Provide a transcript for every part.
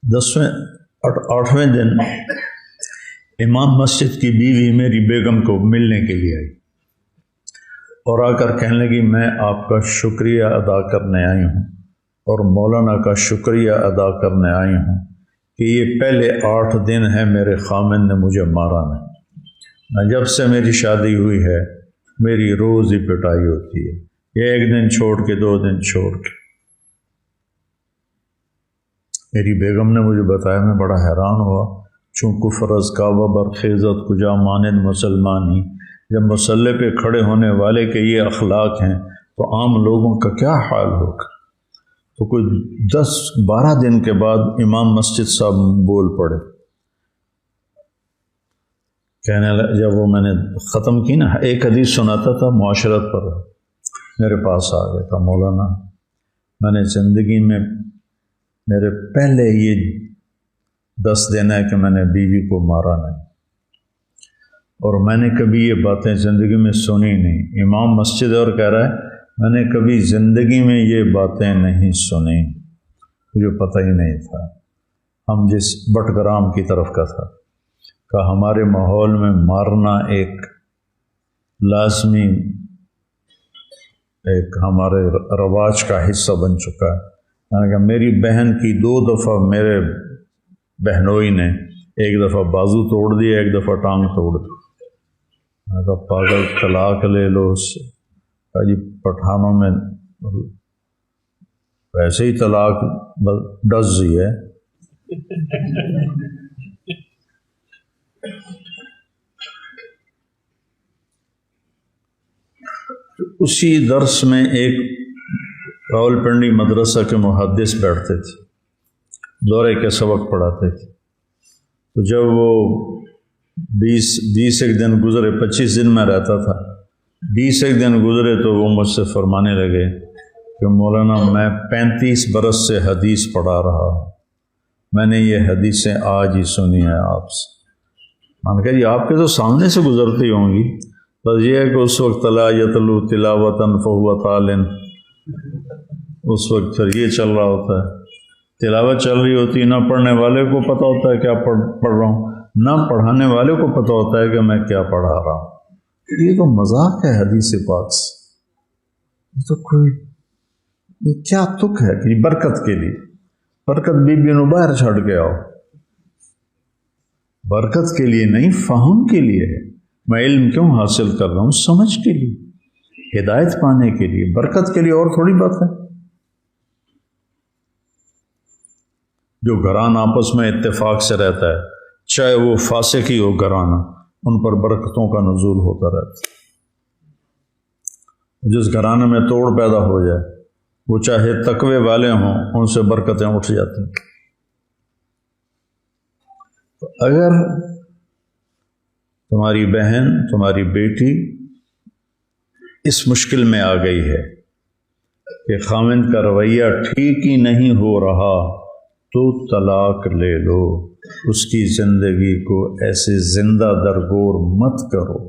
آٹھویں دن امام مسجد کی بیوی میری بیگم کو ملنے کے لیے آئی اور آ کر کہنے لگی میں آپ کا شکریہ ادا کرنے آئی ہوں اور مولانا کا شکریہ ادا کرنے آئی ہوں کہ یہ پہلے 8 دن ہے میرے خامن نے مجھے مارا نہیں۔ جب سے میری شادی ہوئی ہے میری روز ہی پٹائی ہوتی ہے، یہ 1 دن چھوڑ کے 2 دن چھوڑ کے۔ میری بیگم نے مجھے بتایا، میں بڑا حیران ہوا، چون کفر از کعبہ برخیزت کجا مانند مسلمانی، جب مسلح پہ کھڑے ہونے والے کے یہ اخلاق ہیں تو عام لوگوں کا کیا حال ہوگا۔ تو کوئی 10-12 دن کے بعد امام مسجد صاحب بول پڑے، کہنے لگا، جب وہ میں نے ختم کی نا، ایک حدیث سناتا تھا معاشرت پر، میرے پاس آ گیا تھا، مولانا میں نے زندگی میں میرے پہلے یہ 10 دن ہے کہ میں نے بیوی کو مارا نہیں، اور میں نے کبھی یہ باتیں زندگی میں سنی نہیں۔ امام مسجد اور کہہ رہا ہے میں نے کبھی زندگی میں یہ باتیں نہیں سنی، مجھے پتہ ہی نہیں تھا۔ ہم جس بٹگرام کی طرف کا تھا کہ ہمارے ماحول میں مارنا ایک لازمی، ایک ہمارے رواج کا حصہ بن چکا ہے۔ میں نے کہا میری بہن کی 2 دفعہ میرے بہنوئی نے، 1 دفعہ بازو توڑ دیا، 1 دفعہ ٹانگ توڑ دی۔ میں نے کہا پاگل، طلاق لے لو اس سے۔ کہا جی پٹھانوں میں ویسے ہی طلاق ڈز ہی ہے۔ اسی درس میں ایک راولپنڈی مدرسہ کے محدث بیٹھتے تھے، دورے کے سبق پڑھاتے تھے۔ تو جب وہ 20 ایک دن گزرے، 25 دن میں رہتا تھا، 20 ایک دن گزرے تو وہ مجھ سے فرمانے لگے کہ مولانا میں 35 برس سے حدیث پڑھا رہا ہوں، میں نے یہ حدیثیں آج ہی سنی ہیں آپ سے۔ میں نے کہا جی آپ کے تو سامنے سے گزرتی ہوں گی، بس یہ ہے کہ اس وقت لا یتلو تلاوتاً فہو تعلن، اس وقت پھر یہ چل رہا ہوتا ہے، تلاوت چل رہی ہوتی ہے، نہ پڑھنے والے کو پتہ ہوتا ہے کیا پڑھ رہا ہوں، نہ پڑھانے والے کو پتہ ہوتا ہے کہ میں کیا پڑھا رہا ہوں۔ یہ تو مذاق ہے حدیث پاک سے، یہ تو کوئی، یہ کیا تک ہے کہ برکت کے لیے، برکت بی بی نو باہر چھڑ کے آؤ، برکت کے لیے نہیں، فہم کے لیے ہے۔ میں علم کیوں حاصل کر رہا ہوں؟ سمجھ کے لیے، ہدایت پانے کے لیے، برکت کے لیے، اور تھوڑی بات ہے۔ جو گھران آپس میں اتفاق سے رہتا ہے، چاہے وہ فاسق ہی ہو گھرانہ، ان پر برکتوں کا نزول ہوتا رہتا ہے۔ جس گھرانے میں توڑ پیدا ہو جائے، وہ چاہے تقوی والے ہوں، ان سے برکتیں اٹھ جاتی ہیں۔ تو اگر تمہاری بہن، تمہاری بیٹی اس مشکل میں آ گئی ہے کہ خامند کا رویہ ٹھیک ہی نہیں ہو رہا، تو طلاق لے لو، اس کی زندگی کو ایسے زندہ درگور مت کرو۔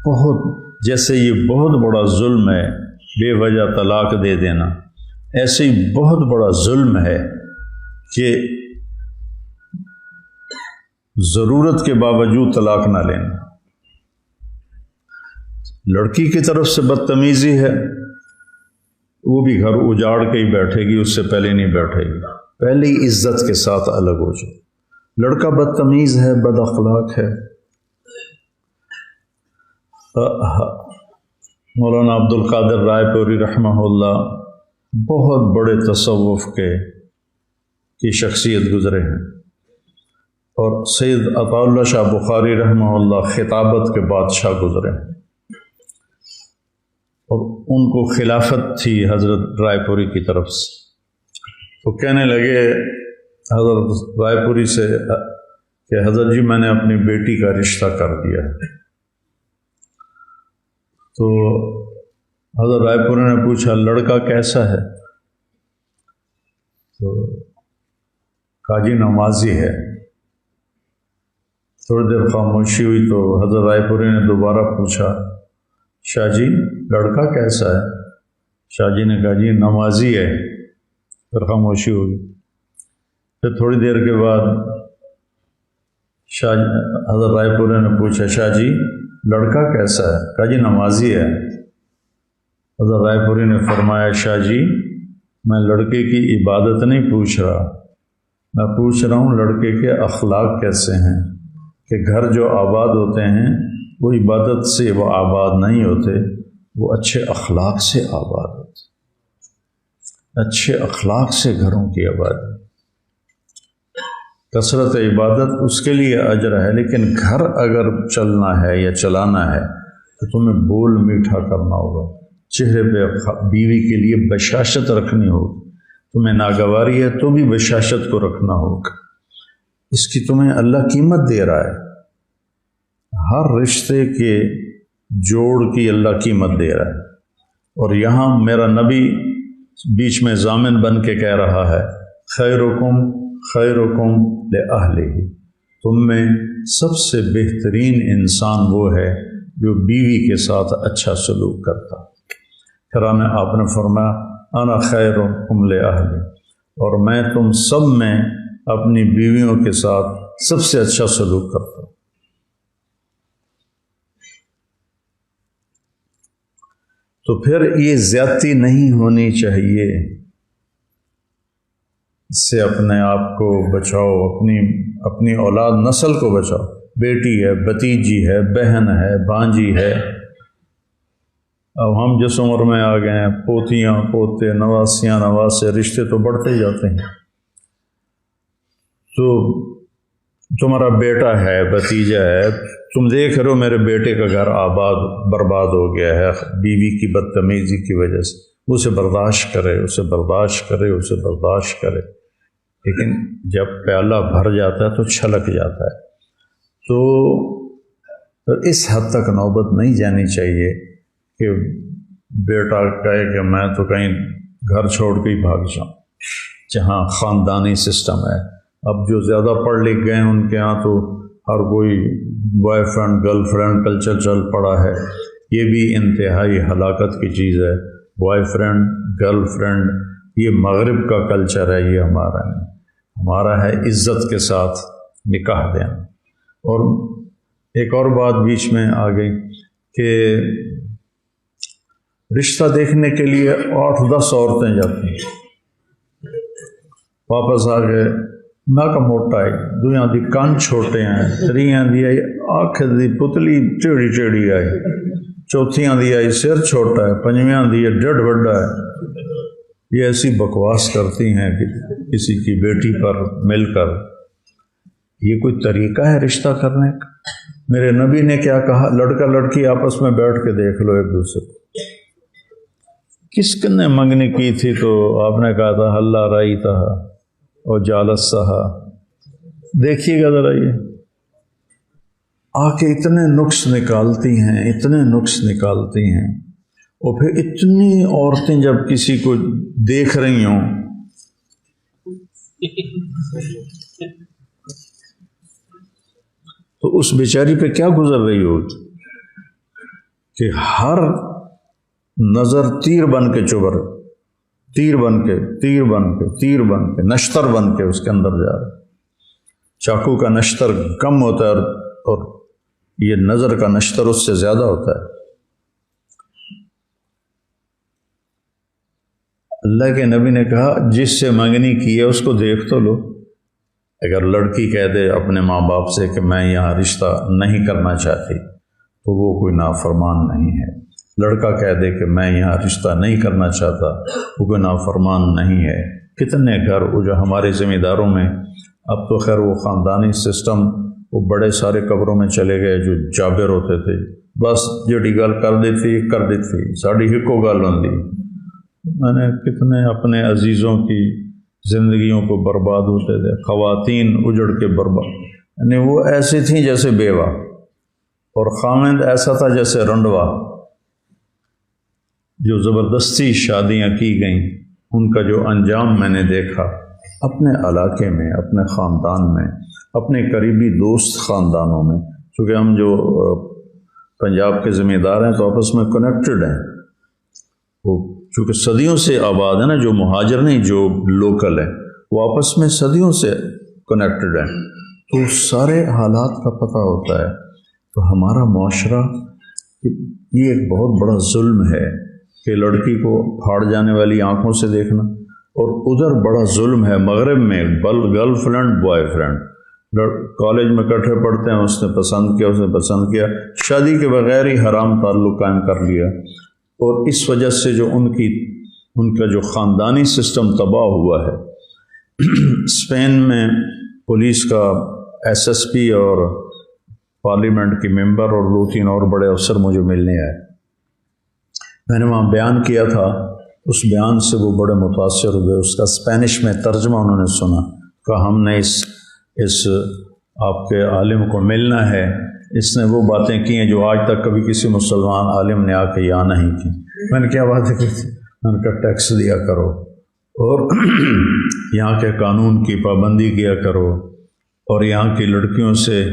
بہت، جیسے یہ بہت بڑا ظلم ہے بے وجہ طلاق دے دینا، ایسے ہی بہت بڑا ظلم ہے کہ ضرورت کے باوجود طلاق نہ لینا۔ لڑکی کی طرف سے بدتمیزی ہے، وہ بھی گھر اجاڑ کے ہی بیٹھے گی، اس سے پہلے نہیں بیٹھے گی، پہلے ہی عزت کے ساتھ الگ ہو جاؤ۔ لڑکا بدتمیز ہے، بد اخلاق ہے۔ مولانا عبد القادر رائے پوری رحمہ اللہ بہت بڑے تصوف کی شخصیت گزرے ہیں، اور سید عطا اللہ شاہ بخاری رحمہ اللہ خطابت کے بادشاہ گزرے ہیں، اور ان کو خلافت تھی حضرت رائے پوری کی طرف سے۔ تو کہنے لگے حضرت رائے پوری سے کہ حضرت جی میں نے اپنی بیٹی کا رشتہ کر دیا ہے۔ تو حضرت رائے پوری نے پوچھا لڑکا کیسا ہے؟ تو کہا جی نمازی ہے۔ تھوڑی دیر خاموشی ہوئی تو حضرت رائے پوری نے دوبارہ پوچھا شاہ جی لڑکا کیسا ہے؟ شاہ جی نے کہا جی نمازی ہے، پھر خاموشی ہوگی۔ پھر تھوڑی دیر کے بعد حضرت رائے پورے نے پوچھا شاہ جی لڑکا کیسا ہے؟ کہا جی نمازی ہے۔ حضرت رائے پوری نے فرمایا شاہ جی میں لڑکے کی عبادت نہیں پوچھ رہا، میں پوچھ رہا ہوں لڑکے کے اخلاق کیسے ہیں، کہ گھر جو آباد ہوتے ہیں وہ عبادت سے وہ آباد نہیں ہوتے، وہ اچھے اخلاق سے آباد ہوتے، اچھے اخلاق سے گھروں کی آبادی۔ کثرت عبادت اس کے لیے اجر ہے، لیکن گھر اگر چلنا ہے یا چلانا ہے تو تمہیں بول میٹھا کرنا ہوگا، چہرے پہ بیوی کے لیے بشاشت رکھنی ہوگی، تمہیں ناگواری ہے تو بھی بشاشت کو رکھنا ہوگا، اس کی تمہیں اللہ قیمت دے رہا ہے، ہر رشتے کے جوڑ کی اللہ قیمت دے رہا ہے۔ اور یہاں میرا نبی بیچ میں ضامن بن کے کہہ رہا ہے خیرکم خیرکم لأہلہ، تم میں سب سے بہترین انسان وہ ہے جو بیوی کے ساتھ اچھا سلوک کرتا۔ پھر آپ نے فرمایا انا خیرکم لأہلہ، اور میں تم سب میں اپنی بیویوں کے ساتھ سب سے اچھا سلوک کرتا ہوں۔ تو پھر یہ زیادتی نہیں ہونی چاہیے، اس سے اپنے آپ کو بچاؤ، اپنی اولاد نسل کو بچاؤ، بیٹی ہے، بھتیجی ہے، بہن ہے، بانجی ہے، اب ہم جس عمر میں آ گئے ہیں پوتیاں پوتے نواسیاں نواسے، رشتے تو بڑھتے جاتے ہیں۔ تو تمہارا بیٹا ہے، بھتیجا ہے، تم دیکھ رہے ہو میرے بیٹے کا گھر آباد برباد ہو گیا ہے بیوی کی بدتمیزی کی وجہ سے، اسے برداشت کرے، اسے برداشت کرے، اسے برداشت کرے، لیکن جب پیالہ بھر جاتا ہے تو چھلک جاتا ہے۔ تو اس حد تک نوبت نہیں جانی چاہیے کہ بیٹا کہے کہ میں تو کہیں گھر چھوڑ کے ہی بھاگ جاؤں، جہاں خاندانی سسٹم ہے۔ اب جو زیادہ پڑھ لکھ گئے ہیں ان کے ہاں تو ہر کوئی boy friend girl friend culture چل پڑا ہے، یہ بھی انتہائی ہلاکت کی چیز ہے۔ بوائے فرینڈ گرل فرینڈ یہ مغرب کا کلچر ہے، یہ ہمارا نہیں، ہمارا ہے عزت کے ساتھ نکاح دینا۔ اور ایک اور بات بیچ میں آ گئی کہ رشتہ دیکھنے کے لیے 8-10 عورتیں جاتی ہیں، واپس آ گئے نہ کا موٹا ہے، دویاں دی کان چھوٹے ہیں، تریاں دی آئی آنکھ دی پتلی ٹیڑھی ٹیڑھی آئی، چوتھیاں دی آئی سر چھوٹا ہے، پنجویاں دی ڈڈ بڑا ہے۔ یہ ایسی بکواس کرتی ہیں کہ کسی کی بیٹی پر مل کر، یہ کوئی طریقہ ہے رشتہ کرنے کا؟ میرے نبی نے کیا کہا؟ لڑکا لڑکی آپس میں بیٹھ کے دیکھ لو ایک دوسرے کو۔ کس نے منگنی کی تھی تو آپ نے کہا تھا اللہ رائی تھا اور جالس سہا۔ دیکھیے گا ذرا، یہ آ کے اتنے نقص نکالتی ہیں، اتنے نقص نکالتی ہیں، اور پھر اتنی عورتیں جب کسی کو دیکھ رہی ہوں تو اس بیچاری پہ کیا گزر رہی ہوتی کہ ہر نظر تیر بن کے چبھر، تیر بن کے تیر بن کے تیر بن کے نشتر بن کے اس کے اندر جا رہا ہے۔ چاقو کا نشتر کم ہوتا ہے اور یہ نظر کا نشتر اس سے زیادہ ہوتا ہے۔ اللہ کے نبی نے کہا جس سے منگنی کی ہے اس کو دیکھ تو لو۔ اگر لڑکی کہہ دے اپنے ماں باپ سے کہ میں یہاں رشتہ نہیں کرنا چاہتی تو وہ کوئی نافرمان نہیں ہے، لڑکا کہہ دے کہ میں یہاں رشتہ نہیں کرنا چاہتا وہ کوئی نافرمان نہیں ہے۔ کتنے گھر جو ہمارے ذمہ داروں میں، اب تو خیر وہ خاندانی سسٹم وہ بڑے سارے قبروں میں چلے گئے، جو جابر ہوتے تھے بس جڑی گل کر دیتی ساڑی ہکو گل ہوندی۔ میں نے کتنے اپنے عزیزوں کی زندگیوں کو برباد ہوتے تھے، خواتین اجڑ کے برباد، یعنی وہ ایسی تھیں جیسے بیوہ، اور خاوند ایسا تھا جیسے رنڈوا۔ جو زبردستی شادیاں کی گئیں ان کا جو انجام میں نے دیکھا اپنے علاقے میں، اپنے خاندان میں، اپنے قریبی دوست خاندانوں میں، چونکہ ہم جو پنجاب کے ذمہ دار ہیں تو آپس میں کنیکٹڈ ہیں، وہ چونکہ صدیوں سے آباد ہے نا، جو مہاجر نہیں، جو لوکل ہیں وہ آپس میں صدیوں سے کنیکٹڈ ہیں، تو سارے حالات کا پتہ ہوتا ہے۔ تو ہمارا معاشرہ یہ ایک بہت بڑا ظلم ہے کہ لڑکی کو پھاڑ جانے والی آنکھوں سے دیکھنا، اور ادھر بڑا ظلم ہے مغرب میں، girl friend boy friend college میں اکٹھے پڑھتے ہیں، اس نے پسند کیا، اس نے پسند کیا، شادی کے بغیر ہی حرام تعلق قائم کر لیا، اور اس وجہ سے جو ان کا جو خاندانی سسٹم تباہ ہوا ہے۔ اسپین میں پولیس کا ایس ایس پی اور پارلیمنٹ کی ممبر اور 2-3 اور بڑے افسر مجھے ملنے آئے، میں نے وہاں بیان کیا تھا، اس بیان سے وہ بڑے متاثر ہوئے، اس کا اسپینش میں ترجمہ انہوں نے سنا، کہا ہم نے اس آپ کے عالم کو ملنا ہے، اس نے وہ باتیں کی ہیں جو آج تک کبھی کسی مسلمان عالم نے آ کے یہاں نہیں کی۔ میں نے کیا باتیں کی تھی؟ میں نے کہا ٹیکس دیا کرو، اور یہاں کے قانون کی پابندی کیا کرو، اور یہاں کی لڑکیوں سے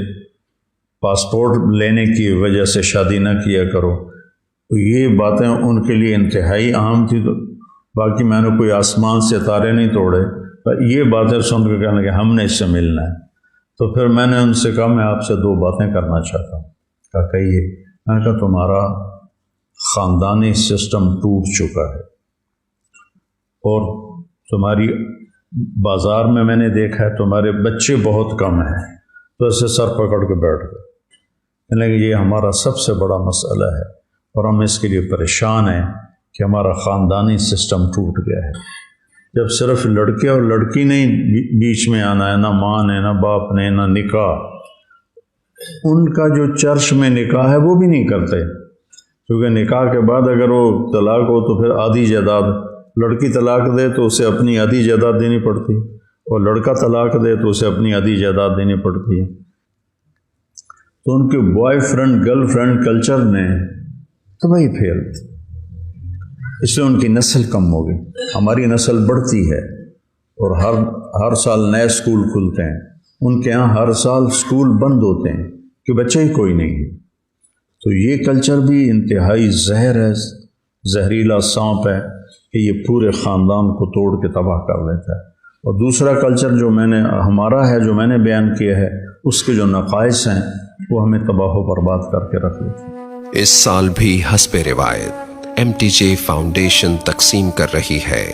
پاسپورٹ لینے کی وجہ سے شادی نہ کیا کرو۔ تو یہ باتیں ان کے لیے انتہائی عام تھی، تو باقی میں نے کوئی آسمان سے تارے نہیں توڑے، یہ باتیں سن کے کہنے کہ ہم نے اس سے ملنا ہے۔ تو پھر میں نے ان سے کہا میں آپ سے 2 باتیں کرنا چاہتا ہوں۔ کہا کہیے۔ میں نے کہا تمہارا خاندانی سسٹم ٹوٹ چکا ہے، اور تمہاری بازار میں نے دیکھا ہے تمہارے بچے بہت کم ہیں۔ تو ایسے سر پکڑ کے بیٹھ گئے، کہنے لگے یہ ہمارا سب سے بڑا مسئلہ ہے، اور ہم اس کے لیے پریشان ہیں کہ ہمارا خاندانی سسٹم ٹوٹ گیا ہے۔ جب صرف لڑکے اور لڑکی نہیں بیچ میں آنا ہے، نہ ماں نے، نہ باپ نے، نہ نکاح، ان کا جو چرچ میں نکاح ہے وہ بھی نہیں کرتے، کیونکہ نکاح کے بعد اگر وہ طلاق ہو تو پھر آدھی جائیداد، لڑکی طلاق دے تو اسے اپنی آدھی جائیداد دینی پڑتی، اور لڑکا طلاق دے تو اسے اپنی آدھی جائیداد دینی پڑتی ہے۔ تو ان کے boy friend girl friend culture نے تباہی پھیل دی، اس لیے ان کی نسل کم ہو گئی۔ ہماری نسل بڑھتی ہے، اور ہر سال نئے اسکول کھلتے ہیں، ان کے یہاں ہر سال اسکول بند ہوتے ہیں کہ بچے ہی کوئی نہیں ہے۔ تو یہ کلچر بھی انتہائی زہر ہے، زہریلا سانپ ہے کہ یہ پورے خاندان کو توڑ کے تباہ کر دیتا ہے۔ اور دوسرا کلچر جو ہمارا ہے، جو میں نے بیان کیا ہے، اس کے جو نقائص ہیں وہ ہمیں تباہ و برباد کر کے رکھ دیتے ہیں۔ اس سال بھی حسب روایت MTJ فاؤنڈیشن تقسیم کر رہی ہے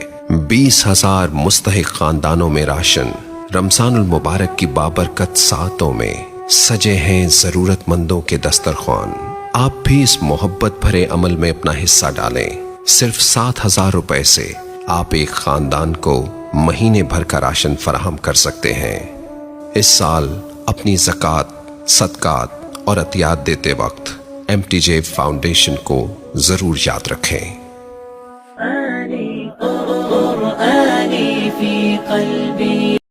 20,000 مستحق خاندانوں میں راشن۔ رمضان المبارک کی بابرکت ساعتوں میں سجے ہیں ضرورت مندوں کے دسترخوان۔ آپ بھی اس محبت بھرے عمل میں اپنا حصہ ڈالیں۔ صرف 7,000 روپے سے آپ ایک خاندان کو مہینے بھر کا راشن فراہم کر سکتے ہیں۔ اس سال اپنی زکوٰۃ، صدقات اور عطیات دیتے وقت MTJ فاؤنڈیشن کو ضرور یاد رکھیں۔ قرآنی فی قلبی